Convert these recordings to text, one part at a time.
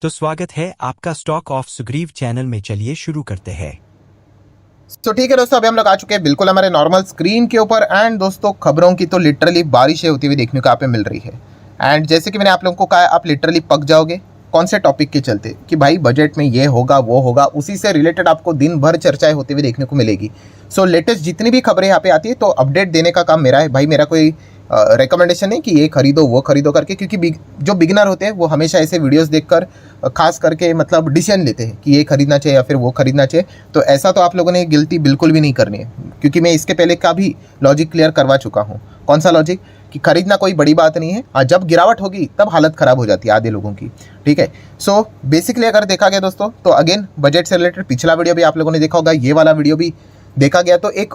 तो स्वागत है आपका स्टॉक ऑफ सुग्रीव चैनल में। चलिए शुरू करते हैं। तो ठीक है दोस्तों, अभी हम लोग आ चुके हैं बिल्कुल हमारे नॉर्मल स्क्रीन के ऊपर। एंड दोस्तों, खबरों की तो लिटरली बारिशें होती हुई देखने को यहाँ पे मिल रही है। एंड जैसे कि मैंने आप लोगों को कहा, आप लिटरली पक जाओगे। कौन से टॉपिक के चलते कि भाई बजट में ये होगा वो होगा, उसी से रिलेटेड आपको दिन भर चर्चाएं होती हुई देखने को मिलेगी। सो लेटेस्ट जितनी भी खबरें यहाँ पे आती है तो अपडेट देने का काम मेरा है भाई। मेरा कोई रिकमेंडेशन नहीं कि ये खरीदो वो खरीदो करके, क्योंकि जो बिगिनर होते हैं वो हमेशा ऐसे वीडियोस देखकर खास करके मतलब डिसीजन लेते हैं कि ये खरीदना चाहिए या फिर वो खरीदना चाहिए। तो ऐसा तो आप लोगों ने गिल्टी बिल्कुल भी नहीं करनी है, क्योंकि मैं इसके पहले का भी लॉजिक क्लियर करवा चुका हूँ। कौन सा लॉजिक? कि खरीदना कोई बड़ी बात नहीं है, हाँ जब गिरावट होगी तब हालत ख़राब हो जाती है आधे लोगों की। ठीक है, सो बेसिकली अगर देखा गया दोस्तों तो अगेन बजट से रिलेटेड पिछला वीडियो भी आप लोगों ने देखा होगा, ये वाला वीडियो भी देखा गया। तो एक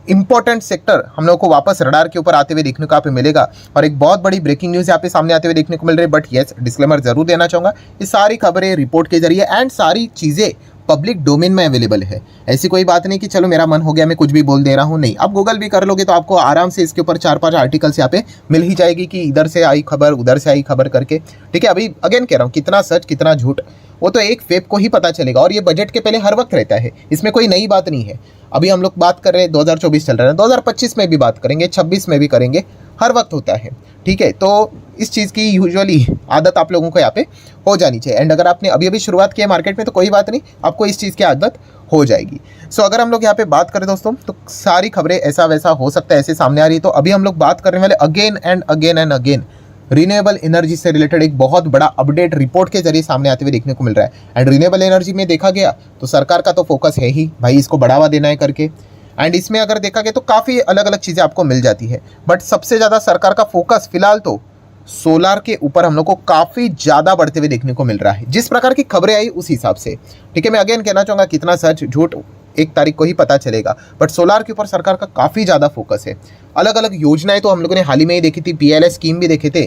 इंपॉर्टेंट सेक्टर हम लोगों को वापस रडार के ऊपर आते हुए देखने को यहाँ पे मिलेगा, और एक बहुत बड़ी ब्रेकिंग न्यूज़ यहाँ पे सामने आते हुए देखने को मिल रही है। बट येस, डिस्क्लेमर जरूर देना चाहूँगा, ये सारी खबरें रिपोर्ट के जरिए एंड सारी चीज़ें पब्लिक डोमेन में अवेलेबल है। ऐसी कोई बात नहीं कि चलो मेरा मन हो गया मैं कुछ भी बोल दे रहा हूँ, नहीं। आप गूगल भी कर लोगे तो आपको आराम से इसके ऊपर 4-5 आर्टिकल्स यहाँ पे मिल ही जाएगी कि इधर से आई खबर उधर से आई खबर करके। ठीक है, अभी अगेन कह रहा हूँ, कितना सच कितना झूठ वो तो एक फेब को ही पता चलेगा, और ये बजट के पहले हर वक्त रहता है, इसमें कोई नई बात नहीं है। अभी हम लोग बात कर रहे हैं 2024 चल रहा है, 2025 में भी बात करेंगे, 26 में भी करेंगे, हर वक्त होता है। ठीक है, तो इस चीज़ की यूजुअली आदत आप लोगों को यहाँ पे हो जानी चाहिए। एंड अगर आपने अभी अभी शुरुआत की है मार्केट में तो कोई बात नहीं, आपको इस चीज़ की आदत हो जाएगी। सो अगर हम लोग यहाँ पे बात करें दोस्तों तो सारी खबरें ऐसा वैसा हो सकता है ऐसे सामने आ रही है। तो अभी हम लोग बात करने वाले again and again renewable energy से रिलेटेड एक बहुत बड़ा अपडेट रिपोर्ट के जरिए सामने आते हुए देखने को मिल रहा है। एंड रिन्यूएबल एनर्जी में देखा गया तो सरकार का तो फोकस है ही भाई, इसको बढ़ावा देना है करके। एंड इसमें अगर देखा गया तो काफ़ी अलग अलग चीज़ें आपको मिल जाती है, बट सबसे ज़्यादा सरकार का फोकस फिलहाल तो सोलार के ऊपर हम लोग को काफ़ी ज़्यादा बढ़ते हुए देखने को मिल रहा है, जिस प्रकार की खबरें आई उस हिसाब से। ठीक है, मैं अगेन कहना चाहूँगा कितना सच झूठ 1 तारीख को ही पता चलेगा, बट सोलार के ऊपर सरकार का काफ़ी ज़्यादा फोकस है। अलग अलग योजनाएं तो हम लोगों ने हाल ही में ही देखी थी, PLI स्कीम भी देखे थे।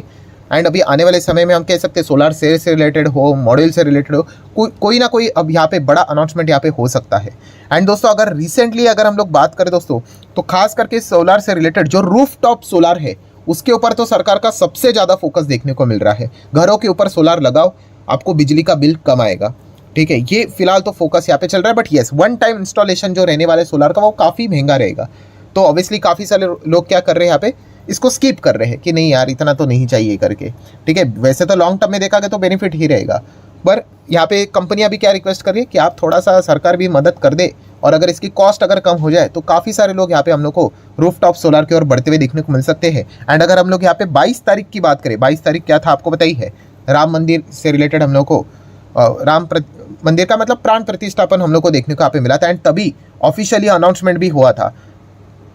एंड अभी आने वाले समय में हम कह सकते हैं सोलार सेल से रिलेटेड हो, मॉड्यूल से रिलेटेड हो, कोई ना कोई अब यहाँ पे बड़ा अनाउंसमेंट यहाँ पे हो सकता है। एंड दोस्तों अगर रिसेंटली अगर हम लोग बात करें दोस्तों तो खास करके सोलार से रिलेटेड जो रूफ टॉप सोलार है उसके ऊपर तो सरकार का सबसे ज़्यादा फोकस देखने को मिल रहा है। घरों के ऊपर सोलार लगाओ, आपको बिजली का बिल कम आएगा। ठीक है, ये फिलहाल तो फोकस यहाँ पे चल रहा है। But yes, one time installation जो रहने वाले सोलार का वो काफ़ी महंगा रहेगा। तो ऑब्वियसली काफ़ी सारे लोग क्या कर रहे हैं यहाँ पे, इसको स्किप कर रहे हैं कि नहीं यार इतना तो नहीं चाहिए करके। ठीक है, वैसे तो लॉन्ग टर्म में देखा गया तो बेनिफिट ही रहेगा, पर यहाँ पे कंपनियां भी क्या रिक्वेस्ट कर रही है कि आप थोड़ा सा सरकार भी मदद कर दे, और अगर इसकी कॉस्ट अगर कम हो जाए तो काफ़ी सारे लोग यहाँ पे हम लोग को रूफ टॉप सोलार की ओर बढ़ते हुए देखने को मिल सकते हैं। एंड अगर हम लोग यहाँ पे 22 तारीख की बात करें, 22 तारीख क्या था आपको पता ही है, राम मंदिर से रिलेटेड हम लोग को मंदिर का मतलब प्राण प्रतिष्ठापन हम लोग को देखने को यहाँ पे मिला था। एंड तभी ऑफिशियली अनाउंसमेंट भी हुआ था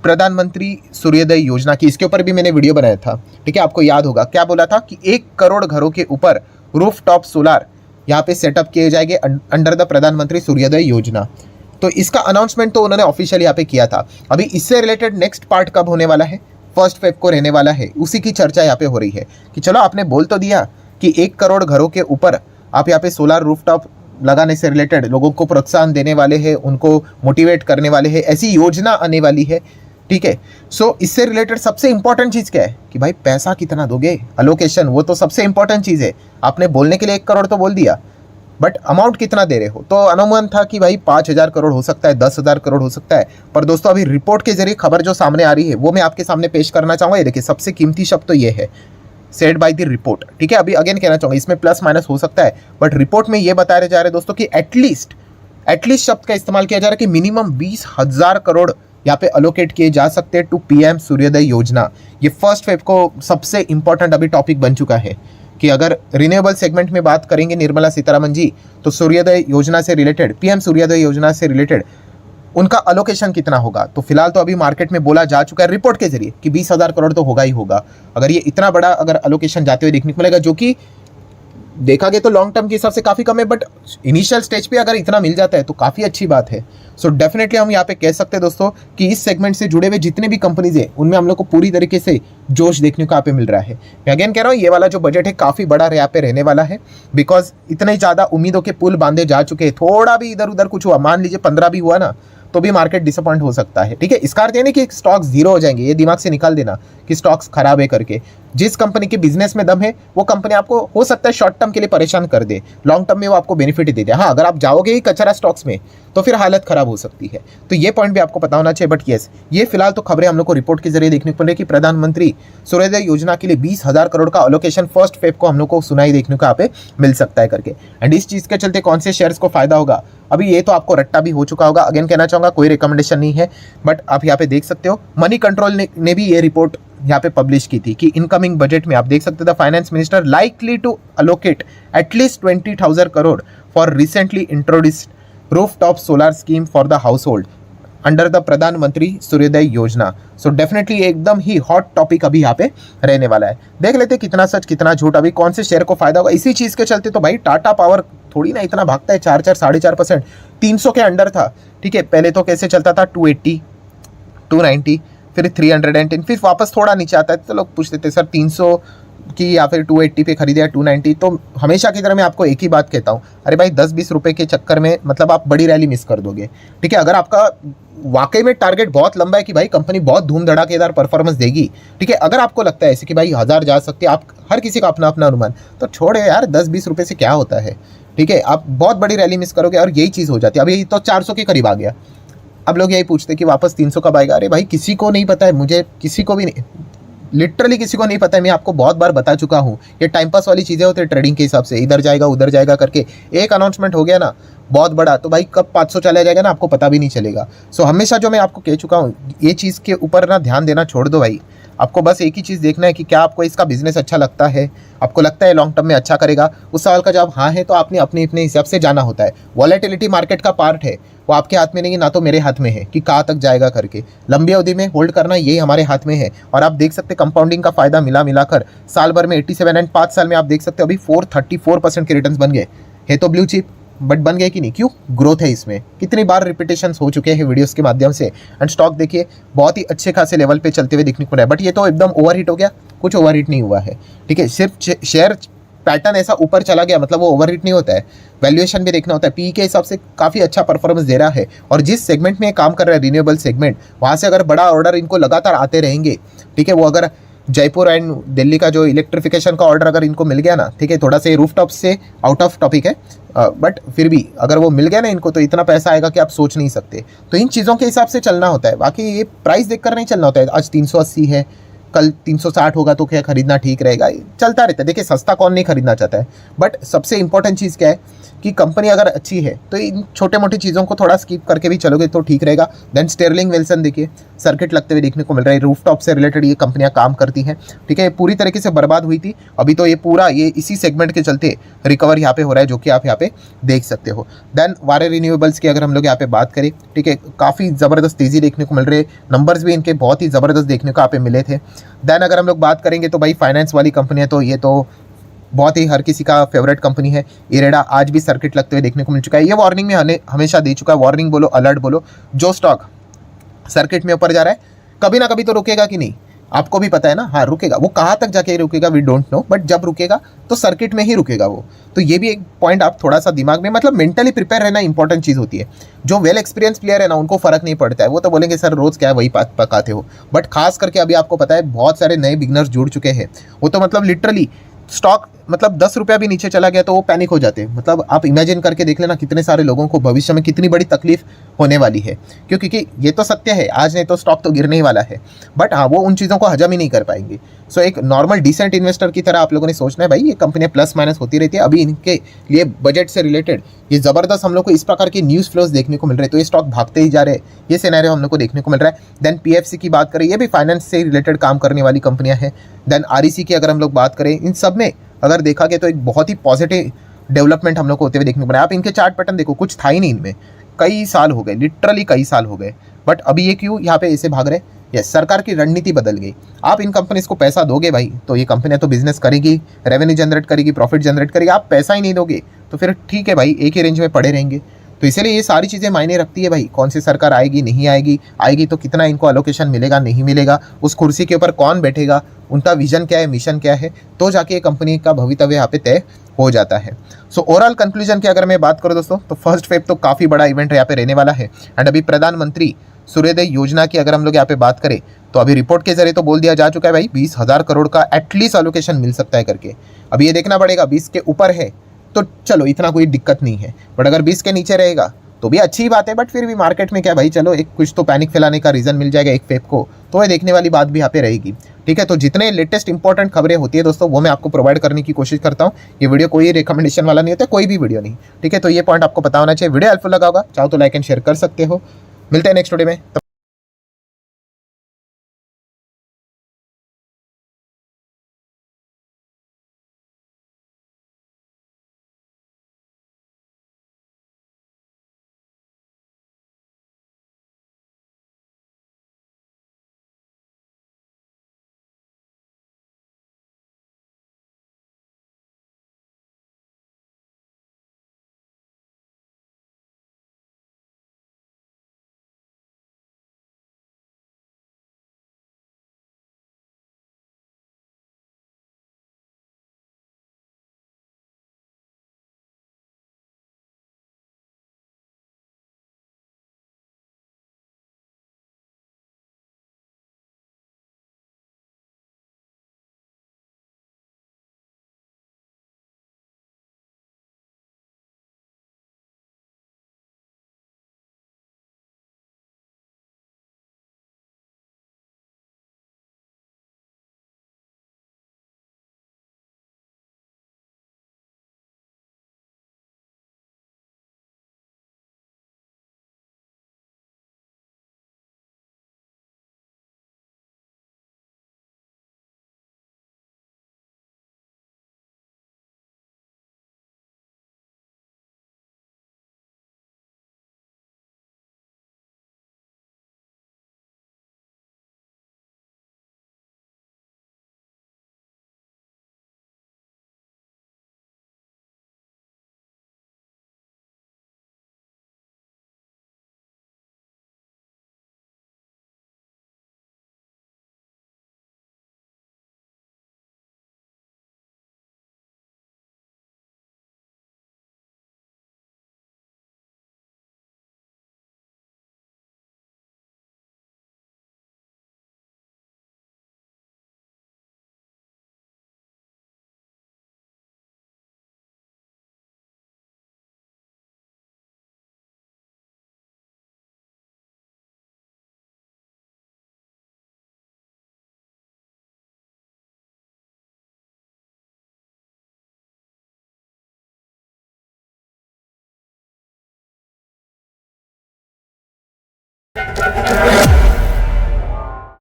प्रधानमंत्री सूर्योदय योजना की। इसके ऊपर भी मैंने वीडियो बनाया था। ठीक है, आपको याद होगा क्या बोला था कि 1 करोड़ घरों के ऊपर रूफ टॉप सोलार यहाँ पे सेटअप किए जाएंगे अंडर द प्रधानमंत्री सूर्योदय योजना। तो इसका अनाउंसमेंट तो उन्होंने ऑफिशियली यहाँ पे किया था। अभी इससे रिलेटेड नेक्स्ट पार्ट कब होने वाला है, 1 फेब को रहने वाला है, उसी की चर्चा यहाँ पे हो रही है कि चलो आपने बोल तो दिया कि 1 करोड़ घरों के ऊपर आप यहाँ पे सोलार रूफ टॉप लगाने से रिलेटेड लोगों को प्रोत्साहन देने वाले हैं, उनको मोटिवेट करने वाले हैं, ऐसी योजना आने वाली है। ठीक है, सो इससे रिलेटेड सबसे इंपॉर्टेंट चीज़ क्या है कि भाई पैसा कितना दोगे, अलोकेशन, वो तो सबसे इंपॉर्टेंट चीज़ है। आपने बोलने के लिए 1 करोड़ तो बोल दिया, बट अमाउंट कितना दे रहे हो? तो अनुमान था कि भाई 5,000 करोड़ हो सकता है, 10,000 करोड़ हो सकता है। पर दोस्तों अभी रिपोर्ट के जरिए खबर जो सामने आ रही है वो मैं आपके सामने पेश करना चाहूँगा। ये देखिए, सबसे कीमती शब्द तो ये है, सेड बाय द रिपोर्ट। ठीक है, अभी अगेन कहना चाहूँगा इसमें प्लस माइनस हो सकता है, बट रिपोर्ट में ये बताया जा रहा है दोस्तों कि एटलीस्ट शब्द का इस्तेमाल किया जा रहा है कि मिनिमम 20,000 करोड़ यहाँ पे अलोकेट किए जा सकते हैं टू PM सूर्योदय योजना। ये 1 फेब को सबसे इंपॉर्टेंट अभी टॉपिक बन चुका है कि अगर रिन्यूएबल सेगमेंट में बात करेंगे निर्मला सीतारमन जी, तो सूर्योदय योजना से रिलेटेड, PM सूर्योदय योजना से रिलेटेड उनका अलोकेशन कितना होगा। तो फिलहाल तो अभी मार्केट में बोला जा चुका है रिपोर्ट के जरिए कि 20,000 करोड़ तो होगा ही होगा। अगर ये इतना बड़ा अगर अलोकेशन जाते हुए देखने को मिलेगा, जो कि देखा गया तो लॉन्ग टर्म के हिसाब से काफ़ी कम है, बट इनिशियल स्टेज पे अगर इतना मिल जाता है तो काफ़ी अच्छी बात है। सो डेफिनेटली हम यहाँ पे कह सकते हैं दोस्तों कि इस सेगमेंट से जुड़े हुए जितने भी कंपनीज है उनमें हम लोग को पूरी तरीके से जोश देखने को यहाँ पे मिल रहा है। मैं अगेन कह रहा हूँ, ये वाला जो बजट है काफ़ी बड़ा यहाँ पे रहने वाला है, बिकॉज इतने ज़्यादा उम्मीदों के पुल बांधे जा चुके हैं। थोड़ा भी इधर उधर कुछ हुआ, मान लीजिए 15 भी हुआ ना, तो भी मार्केट डिसअपॉइंट हो सकता है। ठीक है, इसका अर्थ ये नहीं कि स्टॉक्स जीरो हो जाएंगे, ये दिमाग से निकाल देना कि स्टॉक्स खराब है करके। जिस कंपनी के बिजनेस में दम है वो कंपनी आपको हो सकता है शॉर्ट टर्म के लिए परेशान कर दे, लॉन्ग टर्म में वो आपको बेनिफिट दे दे। हाँ, अगर आप जाओगे ही कचरा स्टॉक्स में तो फिर हालत खराब हो सकती है। तो ये पॉइंट भी आपको पता होना चाहिए। बट येस, ये फिलहाल तो खबरें हम लोग को रिपोर्ट के जरिए देखने को मिल रही है कि प्रधानमंत्री सूर्योदय योजना के लिए 20,000 करोड़ का अलोकेशन फर्स्ट फेज को हम लोग को सुनाई देखने को यहाँ पे मिल सकता है करके। एंड इस चीज के चलते कौन से शेयर्स को फायदा होगा, अभी ये तो आपको रट्टा भी हो चुका होगा। अगेन कहना चाहूंगा, कोई रिकमेंडेशन नहीं है, बट आप यहाँ पे देख सकते हो मनी कंट्रोल ने भी ये रिपोर्ट यहाँ पे पब्लिश की थी कि इनकमिंग बजट में आप देख सकते थे finance minister likely to allocate at least 20,000 crore for recently introduced rooftop solar scheme for the household under the Pradhan Mantri Suryoday योजना। सो डेफिनेटली एकदम ही हॉट टॉपिक अभी यहाँ पे रहने वाला है। देख लेते हैं कितना सच कितना झूठ, अभी कौन से शेयर को फायदा होगा इसी चीज के चलते। तो भाई टाटा पावर थोड़ी ना इतना भागता है, 4-4 4.5%, 300 के अंडर था। ठीक है, पहले तो कैसे चलता था 280 290 फिर 310, फिर वापस थोड़ा नीचे आता है तो लोग पूछते थे सर 300 की या फिर 280 पे खरीदे या 290। तो हमेशा की तरह मैं आपको एक ही बात कहता हूँ, अरे भाई 10-20 रुपए के चक्कर में मतलब आप बड़ी रैली मिस कर दोगे। ठीक है, अगर आपका वाकई में टारगेट बहुत लंबा है कि भाई कंपनी बहुत धूम धड़ाकेदार परफॉर्मेंस देगी, ठीक है, अगर आपको लगता है ऐसे कि भाई 1000 जा सकती है, आप हर किसी का अपना अपना अनुमान, तो छोड़े यार, 10-20 रुपए से क्या होता है। ठीक है, आप बहुत बड़ी रैली मिस करोगे और यही चीज़ हो जाती है। अब यही तो 400 के करीब आ गया, अब लोग यही पूछते कि वापस 300 कब आएगा। अरे भाई किसी को नहीं पता है, मुझे किसी को भी नहीं, लिटरली किसी को नहीं पता है। मैं आपको बहुत बार बता चुका हूँ, ये टाइम पास वाली चीज़ें होती है ट्रेडिंग के हिसाब से, इधर जाएगा उधर जाएगा करके एक अनाउंसमेंट हो गया ना बहुत बड़ा, तो भाई कब 500 चला जाएगा ना आपको पता भी नहीं चलेगा। सो हमेशा जो मैं आपको कह चुका हूँ, ये चीज़ के ऊपर ना ध्यान देना छोड़ दो भाई। आपको बस एक ही चीज़ देखना है कि क्या आपको इसका बिजनेस अच्छा लगता है, आपको लगता है लॉन्ग टर्म में अच्छा करेगा। उस सवाल का जवाब हाँ है तो आपने अपने अपने हिसाब से जाना होता है। वॉलेटिलिटी मार्केट का पार्ट है, वो आपके हाथ में नहीं, ना तो मेरे हाथ में है कि कहाँ तक जाएगा करके। लंबी अवधि में होल्ड करना ये हमारे हाथ में है। और आप देख सकते कंपाउंडिंग का फायदा मिलाकर साल भर में 87 एंड 5 साल में आप देख सकते हो अभी 434% के रिटर्न्स बन गए। है तो ब्लू चिप, बट बन गए कि नहीं, क्यों? ग्रोथ है इसमें। कितनी बार रिपीटेशंस हो चुके हैं वीडियोस के माध्यम से। एंड स्टॉक देखिए बहुत ही अच्छे खासे लेवल पे चलते हुए देखने को मिला है। बट ये तो एकदम ओवरहीट हो गया, कुछ ओवरहीट नहीं हुआ है। ठीक है, सिर्फ शेयर पैटर्न ऐसा ऊपर चला गया मतलब वो ओवरहीट नहीं होता है। वैल्यूएशन भी देखना होता है, पी के हिसाब से काफ़ी अच्छा परफॉर्मेंस दे रहा है। और जिस सेगमेंट में काम कर रहा है रिन्यूएबल सेगमेंट, वहाँ से अगर बड़ा ऑर्डर इनको लगातार आते रहेंगे, ठीक है, वो अगर जयपुर एंड दिल्ली का जो इलेक्ट्रिफिकेशन का ऑर्डर अगर इनको मिल गया ना, ठीक है, थोड़ा सा रूफ टॉप से आउट ऑफ टॉपिक है, बट फिर भी अगर वो मिल गया ना इनको, तो इतना पैसा आएगा कि आप सोच नहीं सकते। तो इन चीज़ों के हिसाब से चलना होता है, बाकी ये प्राइस देखकर नहीं चलना होता है। आज 380 है, कल 360 होगा तो क्या खरीदना ठीक रहेगा, चलता रहता है। देखिए सस्ता कौन नहीं खरीदना चाहता है, बट सबसे इंपॉर्टेंट चीज़ क्या है कि कंपनी अगर अच्छी है तो इन छोटे मोटी चीज़ों को थोड़ा स्किप करके भी चलोगे तो ठीक रहेगा। देन स्टेरलिंग विल्सन देखिए सर्किट लगते हुए देखने को मिल रहा है, रूफटॉप से रिलेटेड ये कंपनियां काम करती हैं। ठीक है, पूरी तरीके से बर्बाद हुई थी, अभी तो ये पूरा ये इसी सेगमेंट के चलते रिकवर यहाँ पे हो रहा है, जो कि आप यहाँ पे देख सकते हो। देन वारे रिन्यूएबल्स की अगर हम लोग यहाँ पे बात करें, ठीक है, काफ़ी ज़बरदस्त तेज़ी देखने को मिल रही है, नंबर्स भी इनके बहुत ही ज़बरदस्त देखने को यहाँ पे मिले थे। देन अगर हम लोग बात करेंगे तो भाई फाइनेंस वाली कंपनियाँ तो ये तो बहुत ही हर किसी का फेवरेट कंपनी है। इरेडा आज भी सर्किट लगते हुए देखने को मिल चुका है, ये वार्निंग में हमेशा दे चुका है। वार्निंग बोलो अलर्ट बोलो, जो स्टॉक सर्किट में ऊपर जा रहा है कभी ना कभी तो रुकेगा कि नहीं, आपको भी पता है ना। हाँ रुकेगा, वो कहाँ तक जाके रुकेगा वी डोंट नो, बट जब रुकेगा तो सर्किट में ही रुकेगा वो। तो ये भी एक पॉइंट आप थोड़ा सा दिमाग में मतलब मेंटली प्रिपेयर रहना इंपॉर्टेंट चीज़ होती है। जो वेल एक्सपीरियंस प्लेयर है ना उनको फर्क नहीं पड़ता है, वो तो बोलेंगे सर रोज़ क्या है वही पकाते हो। बट खास करके अभी आपको पता है बहुत सारे नए बिगनर्स जुड़ चुके हैं, वो तो मतलब लिटरली स्टॉक मतलब 10 रुपया भी नीचे चला गया तो वो पैनिक हो जाते हैं। मतलब आप इमेजिन करके देख लेना कितने सारे लोगों को भविष्य में कितनी बड़ी तकलीफ होने वाली है, क्योंकि ये तो सत्य है, आज नहीं तो स्टॉक तो गिरने ही वाला है। बट हाँ वो उन चीज़ों को हजम ही नहीं कर पाएंगे। सो एक नॉर्मल डिसेंट इन्वेस्टर की तरह आप लोगों ने सोचना है भाई ये कंपनियां प्लस माइनस होती रहती है। अभी इनके लिए बजट से रिलेटेड ये ज़बरदस्त हम लोग को इस प्रकार के न्यूज़ फ्लोज देखने को मिल रहे हैं, तो ये स्टॉक भागते ही जा रहे हैं, ये सिनेरियो हम लोग को देखने को मिल रहा है। देन पीएफसी की बात करें, ये भी फाइनेंस से रिलेटेड काम करने वाली कंपनियां हैं। देन आरईसी की अगर हम लोग बात करें, इन सब में अगर देखा गया तो एक बहुत ही पॉजिटिव डेवलपमेंट हम लोग को होते हुए देखने को मिला। आप इनके चार्ट पैटर्न देखो, कुछ था ही नहीं इनमें, कई साल हो गए, लिटरली कई साल हो गए, बट अभी ये क्यों यहाँ पे ऐसे भाग रहे? यस, सरकार की रणनीति बदल गई। आप इन कंपनीज को पैसा दोगे भाई तो ये कंपनियां तो बिजनेस करेगी, रेवेन्यू जनरेट करेगी, प्रॉफिट जनरेट करेगी। आप पैसा ही नहीं दोगे तो फिर ठीक है भाई, एक ही रेंज में पड़े रहेंगे। तो इसीलिए ये सारी चीज़ें मायने रखती है भाई, कौन सी सरकार आएगी नहीं आएगी, आएगी तो कितना इनको अलोकेशन मिलेगा नहीं मिलेगा, उस कुर्सी के ऊपर कौन बैठेगा, उनका विजन क्या है, मिशन क्या है, तो जाके ये कंपनी का भवितव्य यहाँ पे तय हो जाता है। सो ओवरऑल कंक्लूजन की अगर मैं बात करूँ दोस्तों, तो फर्स्ट फेब तो काफ़ी बड़ा इवेंट यहाँ पे रहने वाला है। एंड अभी प्रधानमंत्री सूर्योदय योजना की अगर हम लोग यहाँ पे बात करें तो अभी रिपोर्ट के जरिए तो बोल दिया जा चुका है भाई 20,000 करोड़ का एटलीस्ट अलोकेशन मिल सकता है करके। अभी ये देखना पड़ेगा 20 के ऊपर है तो चलो इतना कोई दिक्कत नहीं है, बट अगर 20 के नीचे रहेगा तो भी अच्छी बात है। बट फिर भी मार्केट में क्या भाई, चलो एक कुछ तो पैनिक फैलाने का रीजन मिल जाएगा एक फेब को, तो ये देखने वाली बात भी यहाँ पे रहेगी। ठीक है, तो जितने लेटेस्ट इंपॉर्टेंट खबरें होती है दोस्तों वो मैं आपको प्रोवाइड करने की कोशिश करता हूँ। ये वीडियो कोई रिकमेंडेशन वाला नहीं होता, कोई भी वीडियो नहीं। ठीक है, तो ये पॉइंट आपको पता होना चाहिए। वीडियो हेल्पफुल लगा होगा, चाहो तो लाइक एंड शेयर कर सकते हो। मिलते हैं नेक्स्ट वीडियो में।